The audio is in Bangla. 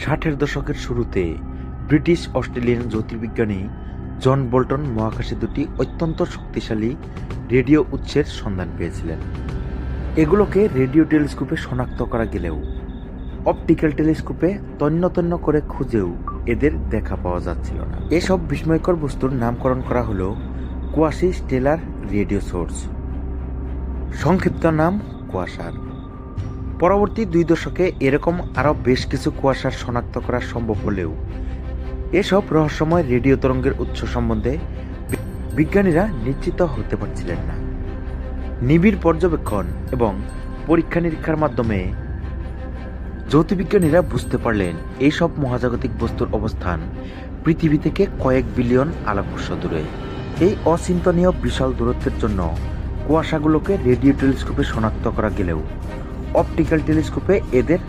ষাটের দশকের শুরুতে ব্রিটিশ অস্ট্রেলিয়ান জ্যোতির্বিজ্ঞানী জন বোল্টন মহাকাশে দুটি অত্যন্ত শক্তিশালী রেডিও উৎসের সন্ধান পেয়েছিলেন। এগুলোকে রেডিও টেলিস্কোপে শনাক্ত করা গেলেও অপটিক্যাল টেলিস্কোপে তন্ন তন্ন করে খুঁজেও এদের দেখা পাওয়া যাচ্ছিল না। এসব বিস্ময়কর বস্তুর নামকরণ করা হলো কোয়াসি স্টেলার রেডিও সোর্স, সংক্ষিপ্ত নাম কোয়াসার। পরবর্তী 2 দশকে এরকম আরও বেশ কিছু কোয়াসার শনাক্ত করা সম্ভব হলেও এসব রহস্যময় রেডিও তরঙ্গের উৎস সম্বন্ধে বিজ্ঞানীরা নিশ্চিত হতে পারছিলেন না। নিবিড় পর্যবেক্ষণ এবং পরীক্ষা নিরীক্ষার মাধ্যমে জ্যোতির্বিজ্ঞানীরা বুঝতে পারলেন এইসব মহাজাগতিক বস্তুর অবস্থান পৃথিবী থেকে কয়েক বিলিয়ন আলোকবর্ষ দূরে। এই অচিন্তনীয় বিশাল দূরত্বের জন্য কুয়াশাগুলোকে রেডিও টেলিস্কোপে শনাক্ত করা গেলেও অপটিক্যাল টেলিস্কোপে এদের